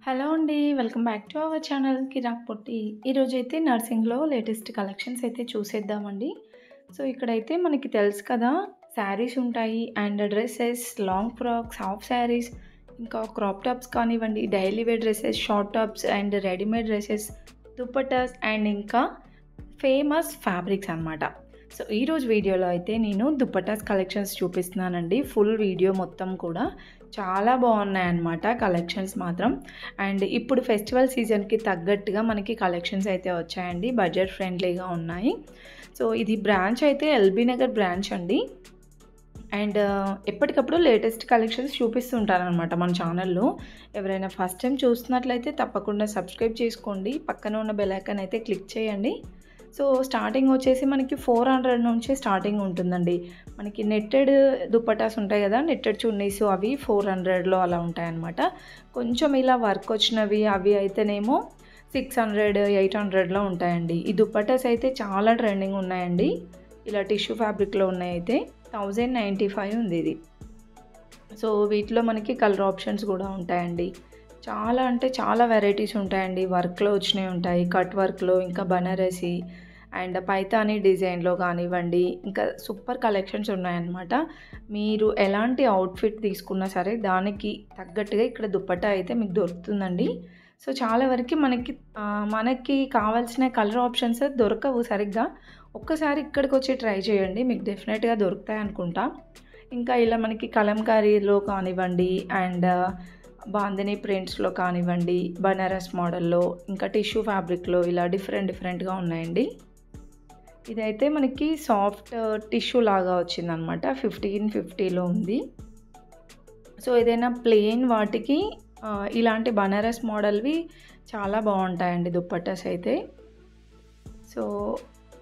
Hello అండి. Welcome back to our channel Kirak Potti. ఈరోజైతే నర్సింగ్‌లో latest collections అయితే చూసేద్దామండి. సో, ఇక్కడైతే మనకి తెలుసు కదా! శారీస్ ఉంటాయి and dresses, long frocks, half saris, ఇంకా క్రాప్ టాప్స్ కానివ్వండి, daily wear dresses, short tops and readymade dresses, dupattas and ఇంకా ఫేమస్ ఫ్యాబ్రిక్స్ అనమాట. సో, ఈరోజు వీడియోలో అయితే నేను దుపట్టాస్ కలెక్షన్స్ చూపిస్తున్నానండి. ఫుల్ వీడియో మొత్తం కూడా చాలా బాగున్నాయన్నమాట కలెక్షన్స్ మాత్రం. అండ్ ఇప్పుడు ఫెస్టివల్ సీజన్‌కి తగ్గట్టుగా మనకి కలెక్షన్స్ అయితే వచ్చాయండి. బడ్జెట్ ఫ్రెండ్లీగా ఉన్నాయి. సో, ఇది బ్రాంచ్ అయితే ఎల్బీ నగర్ బ్రాంచ్ అండి. అండ్ ఎప్పటికప్పుడు లేటెస్ట్ కలెక్షన్స్ చూపిస్తుంటాననమాట మన ఛానల్‌లో. ఎవరైనా ఫస్ట్ టైం చూస్తున్నట్లయితే తప్పకుండా సబ్స్క్రైబ్ చేసుకోండి. పక్కన ఉన్న బెల్ ఐకాన్ అయితే క్లిక్ చేయండి. సో, స్టార్టింగ్ వచ్చేసి మనకి 400 నుంచే స్టార్టింగ్ ఉంటుందండి. మనకి నెట్టెడ్ దుపట్టాస్ ఉంటాయి కదా! నెట్టెడ్ చున్నీస్ అవి 400లో అలా ఉంటాయన్నమాట. కొంచెం ఇలా వర్క్ వచ్చినవి అవి అయితేనేమో 600, 800లో ఉంటాయండి. ఈ దుపట్టాస్ అయితే చాలా ట్రెండింగ్ ఉన్నాయండి. ఇలా టిష్యూ ఫ్యాబ్రిక్‌లో ఉన్నాయైతే 1095 ఉంది ఇది. సో, వీటిలో మనకి కలర్ ఆప్షన్స్ కూడా ఉంటాయండి. చాలా అంటే చాలా వెరైటీస్ ఉంటాయండి. వర్క్‌లో వచ్చినవి ఉంటాయి. కట్ వర్క్‌లో, ఇంకా బనారసి అండ్ పైతానీ డిజైన్‌లో కానివ్వండి, ఇంకా సూపర్ కలెక్షన్స్ ఉన్నాయన్నమాట. మీరు ఎలాంటి అవుట్‌ఫిట్ తీసుకున్నా సరే దానికి తగ్గట్టుగా ఇక్కడ దుపట్టా అయితే మీకు దొరుకుతుందండి. సో, చాలా వరకి మనకి కావాల్సిన కలర్ ఆప్షన్స్ దొరకవు సరిగ్గా. ఒక్కసారి ఇక్కడికొచ్చి ట్రై చేయండి. మీకు డెఫినెట్‌గా దొరుకుతాయనుకుంటా. ఇంకా ఇలా మనకి కలంకారీలో కానివ్వండి అండ్ బాందిని ప్రింట్స్‌లో కానివ్వండి, బనారస్ మోడల్‌లో, ఇంకా టిష్యూ ఫ్యాబ్రిక్‌లో ఇలా డిఫరెంట్‌గా ఉన్నాయండి. ఇదైతే మనకి సాఫ్ట్ టిష్యూ లాగా వచ్చిందనమాట. 1550లో ఉంది. సో, ఏదైనా ప్లెయిన్ వాటికి ఇలాంటి బనారస్ మోడల్‌వి చాలా బాగుంటాయండి దుపట్టాస్ అయితే. సో,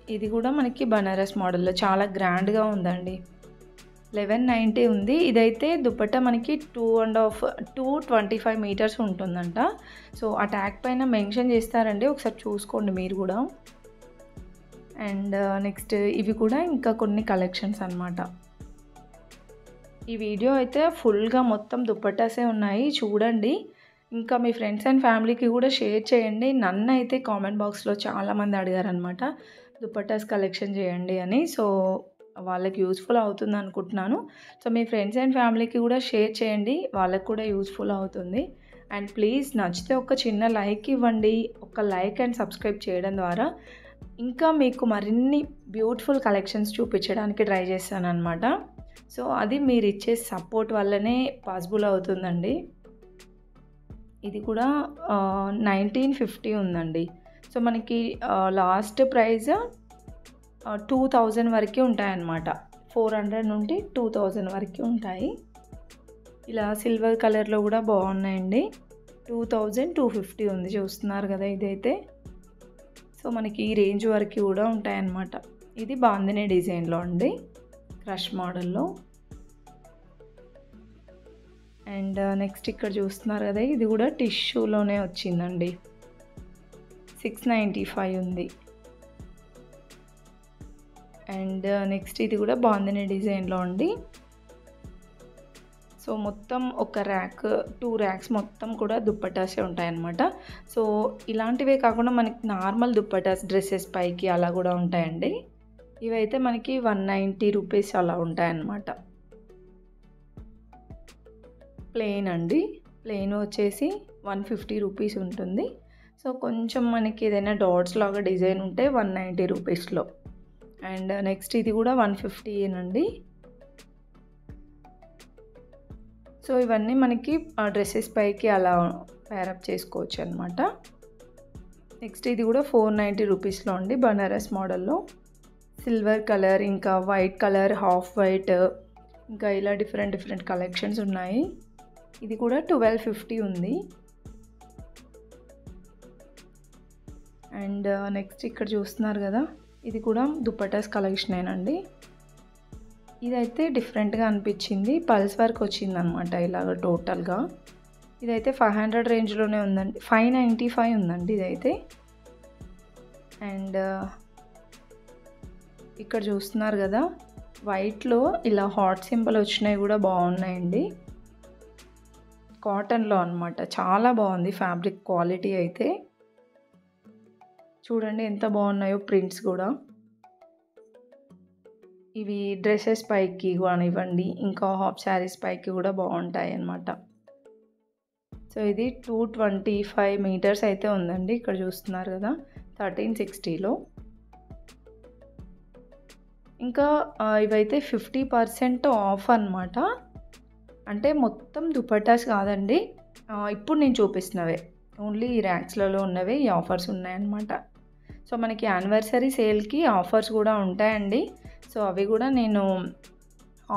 ఇది కూడా మనకి బనారస్ మోడల్‌లో చాలా గ్రాండ్‌గా ఉందండి. 1190 ఉంది. ఇదైతే దుపట్టా మనకి 225 మీటర్స్ ఉంటుందంట. సో, ఆ ట్యాగ్ పైన మెన్షన్ చేస్తారండి. ఒకసారి చూసుకోండి మీరు కూడా. అండ్ నెక్స్ట్ ఇవి కూడా ఇంకా కొన్ని కలెక్షన్స్ అనమాట. ఈ వీడియో అయితే ఫుల్‌గా మొత్తం దుపట్టాసే ఉన్నాయి చూడండి. ఇంకా మీ ఫ్రెండ్స్ అండ్ ఫ్యామిలీకి కూడా షేర్ చేయండి. నన్నైతే కామెంట్ బాక్స్‌లో చాలామంది అడిగారనమాట దుపట్టాస్ కలెక్షన్ చేయండి అని. సో, వాళ్ళకి యూజ్‌ఫుల్ అవుతుంది అనుకుంటున్నాను. సో, మీ ఫ్రెండ్స్ అండ్ ఫ్యామిలీకి కూడా షేర్ చేయండి. వాళ్ళకి కూడా యూజ్‌ఫుల్ అవుతుంది. అండ్ ప్లీజ్ నచ్చితే ఒక చిన్న లైక్ ఇవ్వండి. ఒక లైక్ అండ్ సబ్స్క్రైబ్ చేయడం ద్వారా ఇంకా మీకు మరిన్ని బ్యూటిఫుల్ కలెక్షన్స్ చూపించడానికి ట్రై చేస్తానన్నమాట. సో, అది మీరు ఇచ్చే సపోర్ట్ వల్లనే పాసిబుల్ అవుతుందండి. ఇది కూడా 1950 ఉందండి. సో, మనకి లాస్ట్ ప్రైస్ 2000 వరకే ఉంటాయన్నమాట. 400 నుండి 2000 వరకే ఉంటాయి. ఇలా సిల్వర్ కలర్‌లో కూడా బాగున్నాయండి. 2250 ఉంది చూస్తున్నారు కదా ఇదైతే. సో, మనకి ఈ రేంజ్ వరకు కూడా ఉంటాయన్నమాట. ఇది బాందిని డిజైన్‌లో అండి. క్రష్ మోడల్‌లో. అండ్ నెక్స్ట్ ఇక్కడ చూస్తున్నారు కదా ఇది కూడా టిష్యూలోనే వచ్చిందండి. 695 ఉంది. అండ్ నెక్స్ట్ ఇది కూడా బాందిని డిజైన్‌లో అండి. సో, మొత్తం ఒక ర్యాక్ 2 ర్యాక్స్ మొత్తం కూడా దుపట్టాసే ఉంటాయన్నమాట. సో, ఇలాంటివే కాకుండా మనకి నార్మల్ దుపట్టాస్ డ్రెసెస్ పైకి అలా కూడా ఉంటాయండి. ఇవైతే మనకి 190 రూపీస్ అలా ఉంటాయన్నమాట. ప్లెయిన్ అండి. ప్లెయిన్ వచ్చేసి 150 రూపీస్ ఉంటుంది. సో, కొంచెం మనకి ఏదైనా డాట్స్ లాగా డిజైన్ ఉంటే 190 రూపీస్‌లో. అండ్ నెక్స్ట్ ఇది కూడా 150 ఏనండి. సో, ఇవన్నీ మనకి డ్రెసెస్ పైకి అలా పేరప్ చేసుకోవచ్చు అనమాట. నెక్స్ట్ ఇది కూడా 490 రూపీస్‌లో అండి. బనారస్ మోడల్‌లో సిల్వర్ కలర్, ఇంకా వైట్ కలర్, హాఫ్ వైట్, ఇంకా ఇలా డిఫరెంట్ కలెక్షన్స్ ఉన్నాయి. ఇది కూడా 1250 ఉంది. అండ్ నెక్స్ట్ ఇక్కడ చూస్తున్నారు కదా ఇది కూడా దుపట్టాస్ కలెక్షనేనండి. ఇదైతే డిఫరెంట్‌గా అనిపించింది. పల్స్ వర్క్ వచ్చిందనమాట ఇలాగ టోటల్‌గా. ఇదైతే 500 రేంజ్‌లోనే ఉందండి. 595 ఉందండి ఇదైతే. అండ్ ఇక్కడ చూస్తున్నారు కదా వైట్‌లో ఇలా హార్ట్ సింబల్ వచ్చినవి కూడా బాగున్నాయండి. కాటన్‌లో అనమాట. చాలా బాగుంది ఫ్యాబ్రిక్ క్వాలిటీ అయితే. చూడండి ఎంత బాగున్నాయో ప్రింట్స్ కూడా. ఇవి డ్రెసెస్ పైకి కానివ్వండి, ఇంకా హాఫ్ శారీస్ పైకి కూడా బాగుంటాయి అన్నమాట. సో ఇది 225 మీటర్స్ అయితే ఉందండి. ఇక్కడ చూస్తున్నారు కదా 1360లో. ఇంకా ఇవైతే 50% ఆఫ్ అనమాట. అంటే మొత్తం దుపట్టాస్ కాదండి, ఇప్పుడు నేను చూపిస్తున్నవే ఓన్లీ ఈ ర్యాక్స్లలో ఉన్నవే ఈ ఆఫర్స్ ఉన్నాయన్నమాట. సో మనకి యానివర్సరీ సేల్కి ఆఫర్స్ కూడా ఉంటాయండి. సో అవి కూడా నేను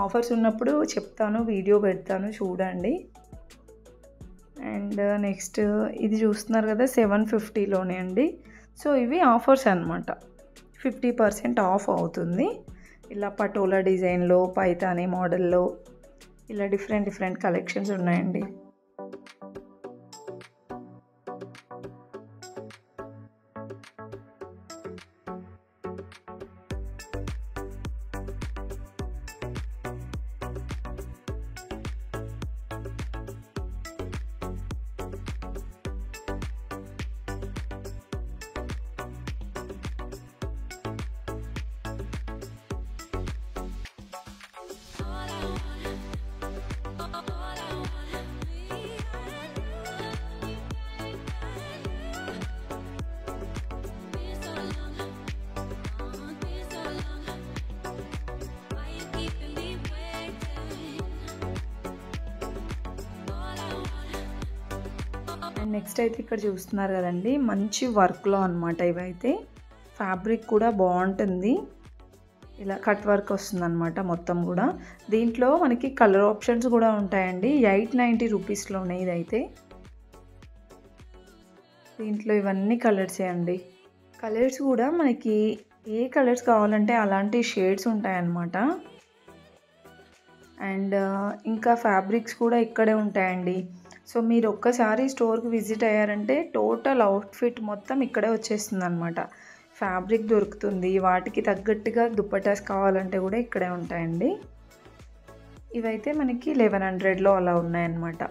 ఆఫర్స్ ఉన్నప్పుడు చెప్తాను, వీడియో పెడతాను చూడండి. అండ్ నెక్స్ట్ ఇది చూస్తున్నారు కదా 750లోనే అండి. సో ఇవి ఆఫర్స్ అనమాట. 50% ఆఫ్ అవుతుంది. ఇలా పటోలా డిజైన్లో, పైతానీ మోడల్లో ఇలా డిఫరెంట్ కలెక్షన్స్ ఉన్నాయండి. నెక్స్ట్ అయితే ఇక్కడ చూస్తున్నారు కదండి, మంచి వర్క్లో అనమాట. ఇవైతే ఫ్యాబ్రిక్ కూడా బాగుంటుంది. ఇలా కట్ వర్క్ వస్తుంది అనమాట మొత్తం కూడా. దీంట్లో మనకి కలర్ ఆప్షన్స్ కూడా ఉంటాయండి. 890 రూపీస్లోనే ఇదైతే. దీంట్లో ఇవన్నీ కలర్సే అండి. కలర్స్ కూడా మనకి ఏ కలర్స్ కావాలంటే అలాంటి షేడ్స్ ఉంటాయన్నమాట. అండ్ ఇంకా ఫ్యాబ్రిక్స్ కూడా ఇక్కడే ఉంటాయండి. సో మీరు ఒక్కసారి స్టోర్కి విజిట్ అయ్యారంటే టోటల్ అవుట్ఫిట్ మొత్తం ఇక్కడే వచ్చేస్తుంది అనమాట. ఫ్యాబ్రిక్ దొరుకుతుంది, వాటికి తగ్గట్టుగా దుపట్టాస్ కావాలంటే కూడా ఇక్కడే ఉంటాయండి. ఇవైతే మనకి 1100లో అలా ఉన్నాయన్నమాట.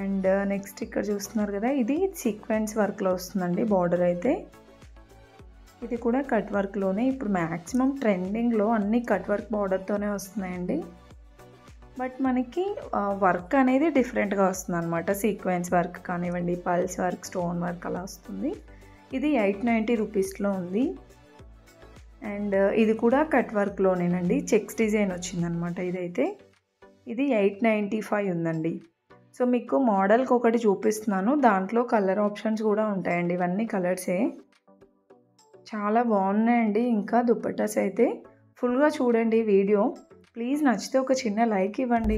అండ్ నెక్స్ట్ ఇక్కడ చూస్తున్నారు కదా, ఇది సీక్వెన్స్ వర్క్లో వస్తుందండి బార్డర్ అయితే. ఇది కూడా కట్ వర్క్లోనే. ఇప్పుడు మ్యాక్సిమం ట్రెండింగ్లో అన్ని కట్ వర్క్ బార్డర్తోనే వస్తున్నాయండి. బట్ మనకి వర్క్ అనేది డిఫరెంట్గా వస్తుంది అనమాట. సీక్వెన్స్ వర్క్ కానివ్వండి, పల్స్ వర్క్, స్టోన్ వర్క్ అలా వస్తుంది. ఇది 890 రూపీస్లో ఉంది. అండ్ ఇది కూడా కట్ వర్క్లోనేనండి. చెక్స్ డిజైన్ వచ్చిందనమాట ఇదైతే. ఇది 895 ఉందండి. సో మీకు మోడల్కి ఒకటి చూపిస్తున్నాను, దాంట్లో కలర్ ఆప్షన్స్ కూడా ఉంటాయండి. ఇవన్నీ కలర్సే, చాలా బాగున్నాయండి. ఇంకా దుపట్టాస్ అయితే ఫుల్గా చూడండి వీడియో. ప్లీజ్ నచ్చితే ఒక చిన్న లైక్ ఇవ్వండి.